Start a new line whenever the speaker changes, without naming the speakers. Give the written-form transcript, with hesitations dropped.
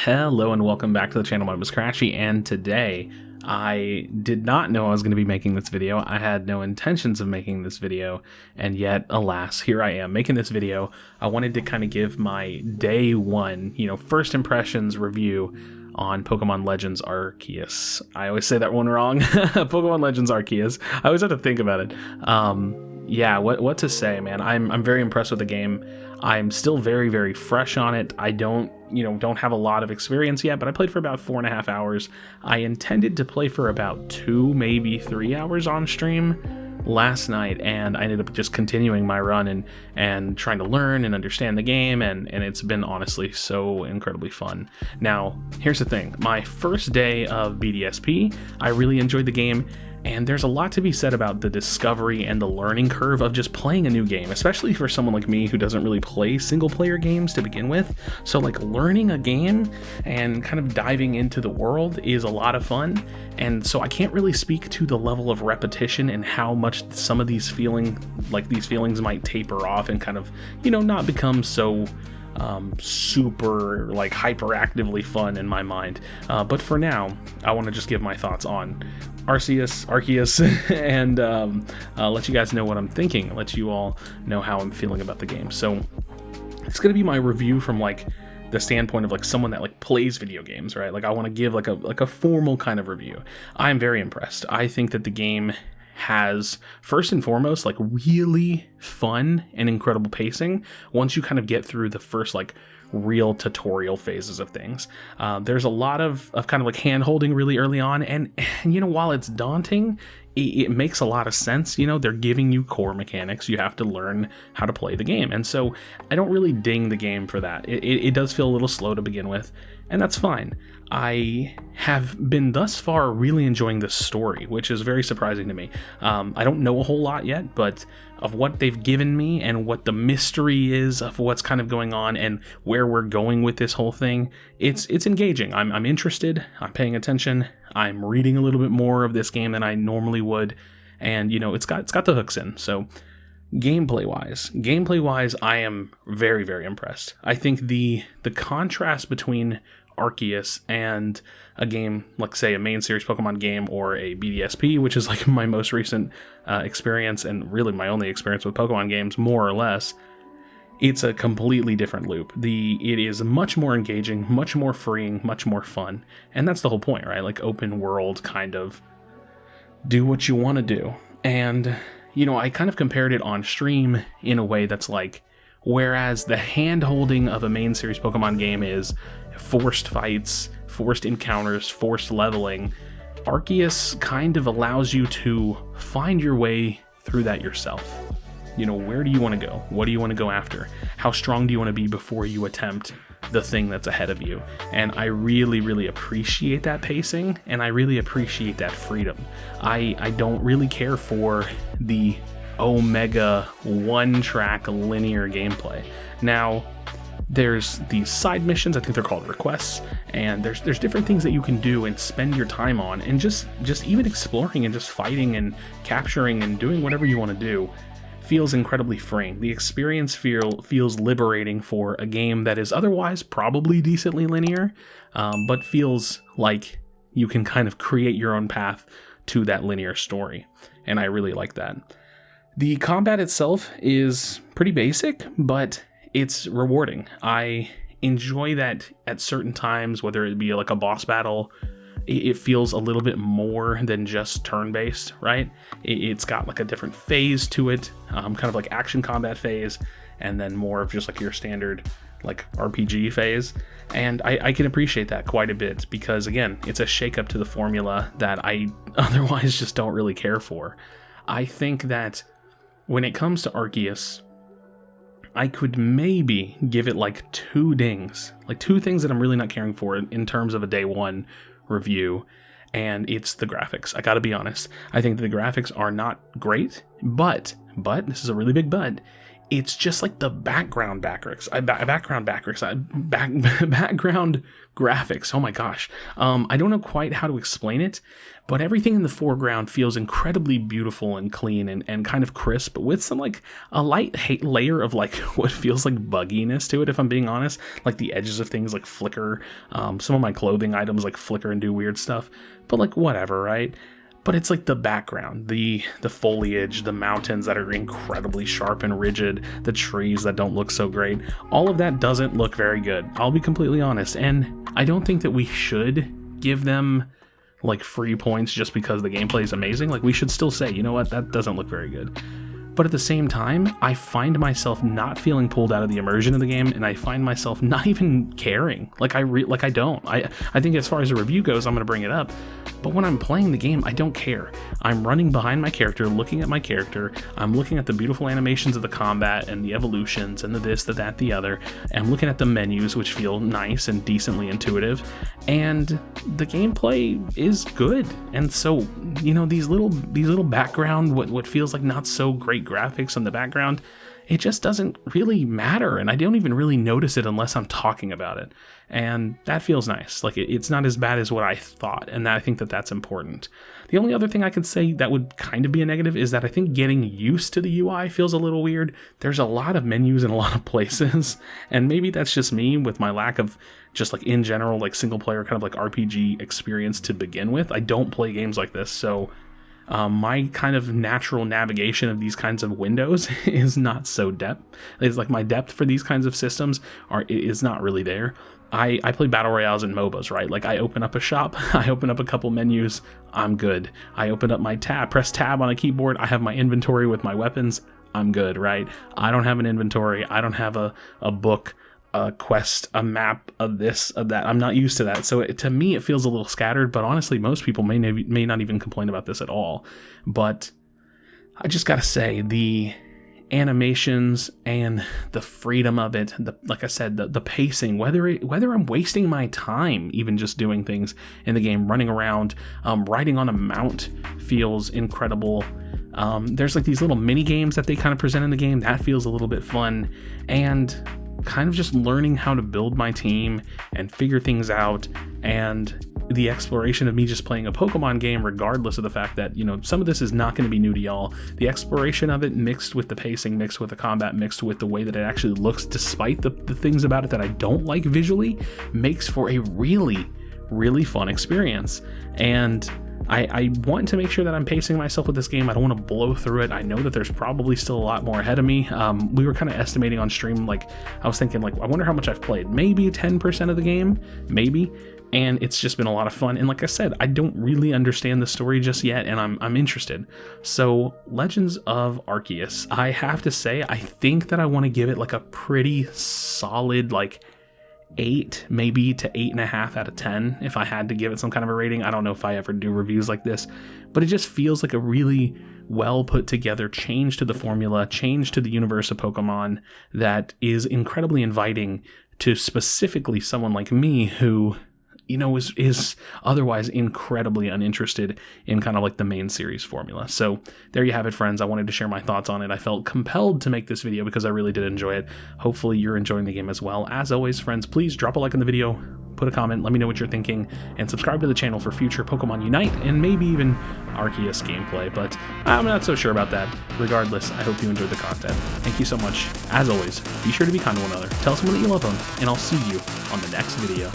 Hello and welcome back to the channel. My name is Krashy, and today I did not know I was going to be making this video. I had no intentions of making this video, and yet, alas, here I am making this video. I wanted to kind of give my day one, first impressions review on Pokemon Legends Arceus. I always say that one wrong. Pokemon Legends Arceus. I always have to think about it. Yeah, what to say, man? I'm very impressed with the game. I'm still very, very fresh on it. I don't have a lot of experience yet, but I played for about 4.5 hours. I intended to play for about 2, maybe 3 hours on stream last night, and I ended up just continuing my run and trying to learn and understand the game, and it's been honestly so incredibly fun. Now, here's the thing. My first day of BDSP, I really enjoyed the game, and there's a lot to be said about the discovery and the learning curve of just playing a new game, especially for someone like me who doesn't really play single-player games to begin with. So like learning a game and kind of diving into the world is a lot of fun. And so I can't really speak to the level of repetition and how much some of these feelings might taper off and kind of, not become so super like hyperactively fun in my mind. But for now, I want to just give my thoughts on Arceus, and let you guys know what I'm thinking, let you all know how I'm feeling about the game. So it's gonna be my review from like the standpoint of like someone that like plays video games, right? Like I want to give like a formal kind of review. I'm very impressed. I think that the game has, first and foremost, like really fun and incredible pacing once you kind of get through the first like real tutorial phases of things. There's a lot of kind of like hand holding really early on, and while it's daunting, it makes a lot of sense. They're giving you core mechanics. You have to learn how to play the game, and so I don't really ding the game for that. It does feel a little slow to begin with, and that's fine. I have been thus far really enjoying the story, which is very surprising to me. I don't know a whole lot yet, but of what they've given me and what the mystery is of what's kind of going on and where we're going with this whole thing, it's engaging. I'm interested. I'm paying attention. I'm reading a little bit more of this game than I normally would, and it's got the hooks in. So gameplay wise, I am very, very impressed. I think the contrast between Arceus and a game like, say, a main series Pokemon game or a BDSP, which is like my most recent experience and really my only experience with Pokemon games, more or less, it's a completely different loop. It is much more engaging, much more freeing, much more fun, and that's the whole point, right? Like open world, kind of do what you want to do. And I kind of compared it on stream in a way that's like, whereas the hand-holding of a main series Pokemon game is forced fights, forced encounters, forced leveling, Arceus kind of allows you to find your way through that yourself. Where do you want to go? What do you want to go after? How strong do you want to be before you attempt the thing that's ahead of you? And I really, really appreciate that pacing, and I really appreciate that freedom. I don't really care for the Omega one-track linear gameplay. Now, there's these side missions, I think they're called requests, and there's different things that you can do and spend your time on, and just even exploring and just fighting and capturing and doing whatever you want to do feels incredibly freeing. The experience feels liberating for a game that is otherwise probably decently linear, but feels like you can kind of create your own path to that linear story, and I really like that. The combat itself is pretty basic, but it's rewarding. I enjoy that at certain times, whether it be like a boss battle, it feels a little bit more than just turn-based, right? It's got like a different phase to it, kind of like action combat phase, and then more of just like your standard like RPG phase. And I can appreciate that quite a bit because, again, it's a shake-up to the formula that I otherwise just don't really care for. I think that when it comes to Arceus, I could maybe give it like 2 dings, like 2 things that I'm really not caring for in terms of a day one review, and it's the graphics. I gotta be honest. I think the graphics are not great, but this is a really big but, it's just like the background background graphics. Oh my gosh. I don't know quite how to explain it, but everything in the foreground feels incredibly beautiful and clean and kind of crisp, with some like a light layer of like what feels like bugginess to it, if I'm being honest. Like the edges of things like flicker. Some of my clothing items like flicker and do weird stuff, but like whatever, right? But it's like the background, the foliage, the mountains that are incredibly sharp and rigid, the trees that don't look so great. All of that doesn't look very good, I'll be completely honest. And I don't think that we should give them like free points just because the gameplay is amazing. Like, we should still say, you know what, that doesn't look very good. But at the same time, I find myself not feeling pulled out of the immersion of the game, and I find myself not even caring. Like I don't. I think as far as the review goes, I'm going to bring it up. But when I'm playing the game, I don't care. I'm running behind my character, looking at my character. I'm looking at the beautiful animations of the combat and the evolutions and the this, the that, the other. And I'm looking at the menus, which feel nice and decently intuitive. And the gameplay is good. And so, you know, these little background, what feels like not so great graphics on the background, it just doesn't really matter, and I don't even really notice it unless I'm talking about it, and that feels nice. Like, it's not as bad as what I thought, and I think that that's important. The only other thing I could say that would kind of be a negative is that I think getting used to the UI feels a little weird. There's a lot of menus in a lot of places, and maybe that's just me with my lack of just like in general like single player kind of like RPG experience to begin with. I don't play games like this, so my kind of natural navigation of these kinds of windows is not so depth. It's like my depth for these kinds of systems is not really there. I play battle royales and MOBAs, right? Like, I open up a shop, I open up a couple menus, I'm good. I open up my press tab on a keyboard, I have my inventory with my weapons, I'm good, right? I don't have an inventory, I don't have a book, a quest, a map, of this, of that. I'm not used to that. So to me, it feels a little scattered, but honestly, most people may not even complain about this at all. But I just gotta say, the animations and the freedom of it, like I said, the pacing, whether I'm wasting my time even just doing things in the game, running around, riding on a mount feels incredible. There's like these little mini games that they kind of present in the game that feels a little bit fun, and kind of just learning how to build my team and figure things out, and the exploration of me just playing a Pokemon game, regardless of the fact that, you know, some of this is not going to be new to y'all. The exploration of it, mixed with the pacing, mixed with the combat, mixed with the way that it actually looks, despite the things about it that I don't like visually, makes for a really, really fun experience. And I want to make sure that I'm pacing myself with this game. I don't want to blow through it. I know that there's probably still a lot more ahead of me. We were kind of estimating on stream, like, I was thinking, like, I wonder how much I've played. Maybe 10% of the game, maybe. And it's just been a lot of fun. And like I said, I don't really understand the story just yet, and I'm interested. So, Legends of Arceus, I have to say, I think that I want to give it like a pretty solid, like, 8, maybe to 8.5 out of 10 if I had to give it some kind of a rating. I don't know if I ever do reviews like this, but it just feels like a really well put together change to the formula, change to the universe of Pokemon that is incredibly inviting to specifically someone like me who, you know, is otherwise incredibly uninterested in kind of like the main series formula. So there you have it, friends. I wanted to share my thoughts on it. I felt compelled to make this video because I really did enjoy it. Hopefully you're enjoying the game as well. As always, friends, please drop a like on the video, put a comment, let me know what you're thinking, and subscribe to the channel for future Pokemon Unite and maybe even Arceus gameplay, but I'm not so sure about that. Regardless, I hope you enjoyed the content. Thank you so much. As always, be sure to be kind to one another, tell someone that you love them, and I'll see you on the next video.